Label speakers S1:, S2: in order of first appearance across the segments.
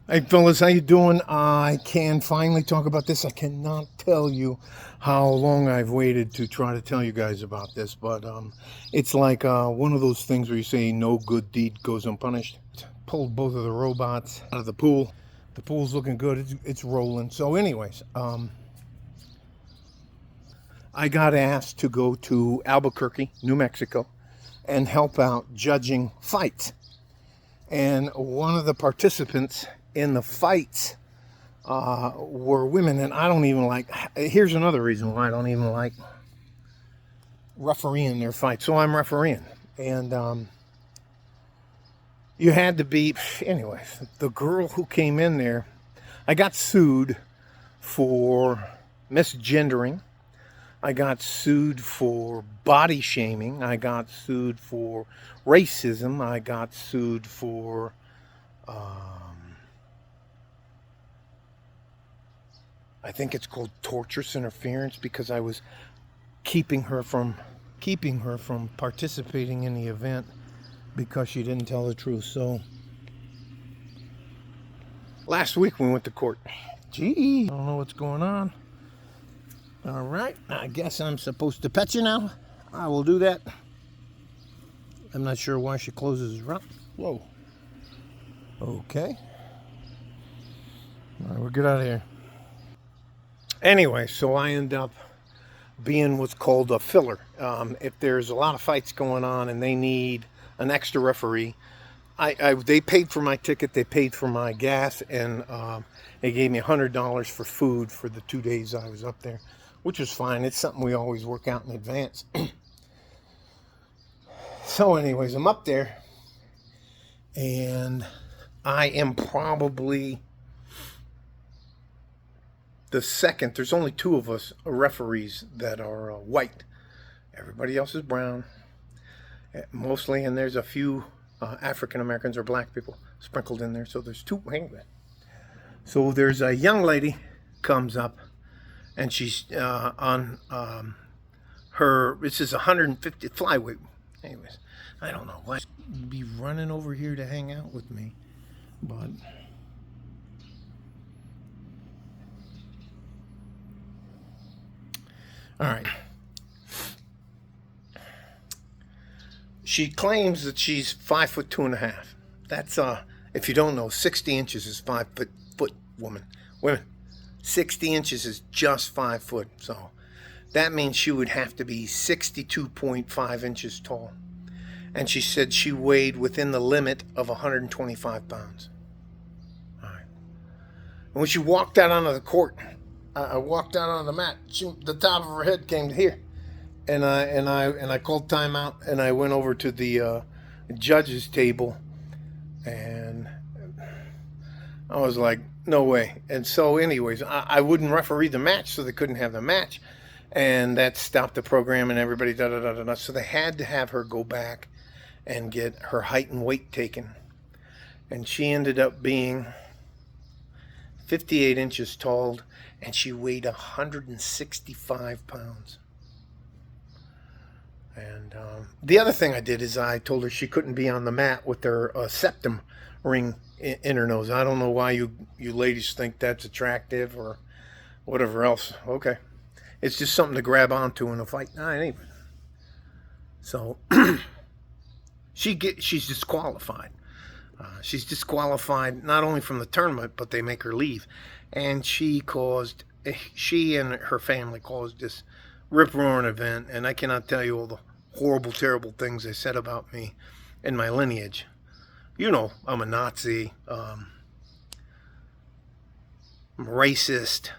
S1: Hey fellas, how you doing? I can finally talk about this. I cannot tell you how long I've waited to try to tell you guys about this, but it's like one of those things where you say no good deed goes unpunished. Pulled both of the robots out of the pool. The pool's looking good. It's rolling. So, anyways, I got asked to go to Albuquerque, New Mexico, and help out judging fights. And one of the participants in the fights were women, and I don't even like. Here's another reason why I don't even like refereeing their fights. So I'm refereeing, and you had to be. Anyways, the girl who came in there, I got sued for misgendering. I got sued for body shaming. I got sued for racism. I got sued for I think it's called torturous interference because I was keeping her from participating in the event because she didn't tell the truth. So last week we went to court. Gee, I don't know what's going on. All right, I guess I'm supposed to pet you now. I will do that. I'm not sure why she closes her up. Whoa. Okay. All right, we'll get out of here. Anyway, so I end up being what's called a filler. If there's a lot of fights going on and they need an extra referee, they paid for my ticket, they paid for my gas, and they gave me $100 for food for the 2 days I was up there, which was fine. It's something we always work out in advance. So anyways, I'm up there, and I am probably the second. There's only two of us referees that are white. Everybody else is brown, mostly, and there's a few African Americans or black people sprinkled in there. So there's two. Hang that. So there's a young lady comes up, and she's on her. This is 150 flyweight. Anyways, I don't know why she'd be running over here to hang out with me, but. All right. She claims that she's 5'2.5". That's if you don't know, 60 inches is 5 foot woman. Women, 60 inches is just 5 foot. So that means she would have to be 62.5 inches tall. And she said she weighed within the limit of 125 pounds. All right. And when she walked out onto the court, I walked out on the mat. The top of her head came to here, and I called timeout, and I went over to the judges table, and I was like, no way. And so, anyways, I wouldn't referee the match, so they couldn't have the match, and that stopped the program, and everybody da da da da da. So they had to have her go back and get her height and weight taken, and she ended up being 58 inches tall, and she weighed 165 pounds. And the other thing I did is I told her she couldn't be on the mat with her septum ring in her nose. I don't know why you ladies think that's attractive or whatever else. Okay. It's just something to grab onto in a fight. Nah, it ain't. So she's disqualified. She's disqualified not only from the tournament, but they make her leave. And she and her family caused this rip-roaring event. And I cannot tell you all the horrible, terrible things they said about me and my lineage. You know, I'm a Nazi. I'm racist.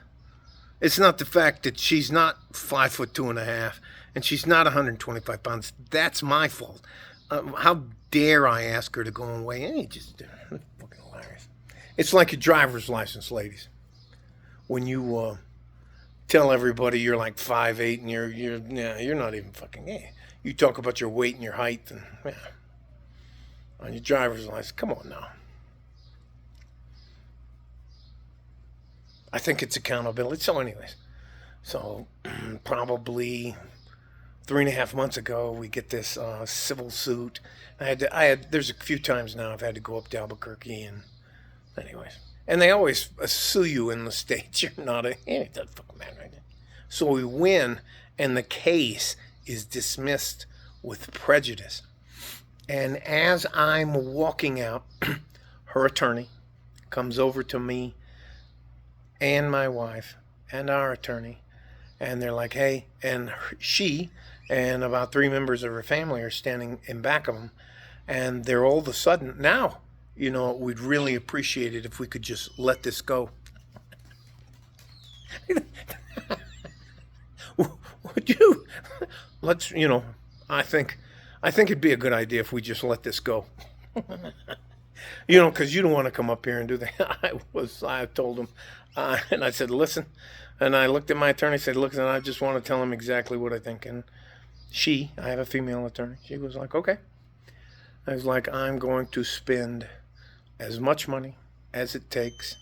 S1: It's not the fact that she's not 5'2.5" and she's not 125 pounds. That's my fault. How dare I ask her to go away? And just fucking hilarious. It's like your driver's license, ladies. When you tell everybody you're like 5'8" and you're not even fucking. Yeah. You talk about your weight and your height and on your driver's license. Come on now. I think it's accountability. So, anyways, probably 3.5 months ago, we get this civil suit. There's a few times now I've had to go up to Albuquerque and Anyways. And they always sue you in the States. You're not a... It doesn't fucking matter right now. So we win, and the case is dismissed with prejudice. And as I'm walking out, her attorney comes over to me and my wife and our attorney, and they're like, hey, and she and about 3 members of her family are standing in back of them, and they're all of a sudden, now, we'd really appreciate it if we could just let this go. Would you? Let's, I think it'd be a good idea if we just let this go. Because you don't want to come up here and do that. I told him, and I said, listen, and I looked at my attorney and said, look, and I just want to tell him exactly what I think. And I have a female attorney, she was like, okay. I was like, I'm going to spend as much money as it takes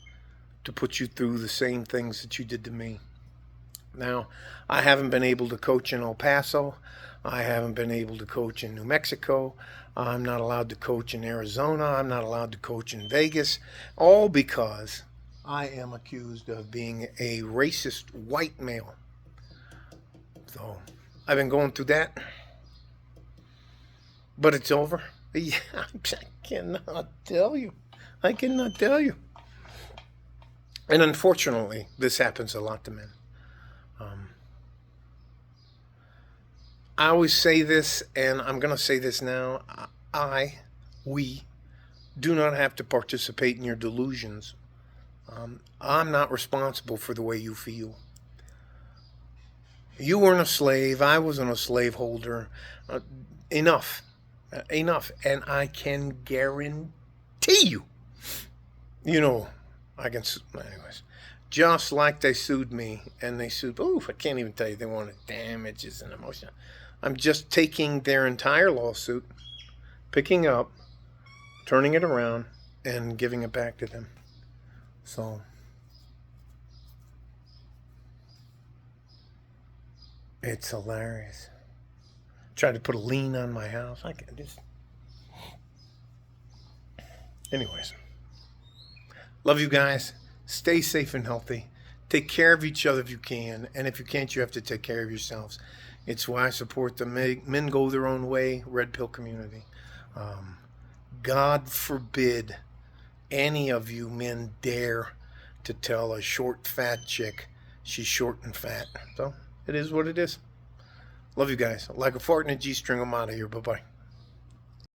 S1: to put you through the same things that you did to me. Now, I haven't been able to coach in El Paso. I haven't been able to coach in New Mexico. I'm not allowed to coach in Arizona. I'm not allowed to coach in Vegas. All because I am accused of being a racist white male. So, I've been going through that. But it's over. Yeah, I cannot tell you. I cannot tell you. And unfortunately, this happens a lot to men. I always say this, and I'm going to say this now. We do not have to participate in your delusions. I'm not responsible for the way you feel. You weren't a slave. I wasn't a slaveholder. Enough. And I can guarantee you, anyways, just like they sued me, and they sued, I can't even tell you, they wanted damages and emotion. I'm just taking their entire lawsuit, picking up, turning it around, and giving it back to them. So, it's hilarious. Tried to put a lien on my house. I can just... Anyways. Love you guys. Stay safe and healthy. Take care of each other if you can. And if you can't, you have to take care of yourselves. It's why I support the Men Go Their Own Way Red Pill community. God forbid any of you men dare to tell a short, fat chick she's short and fat. So, it is what it is. Love you guys. Like a fart in a G-string, I'm out of here. Bye-bye.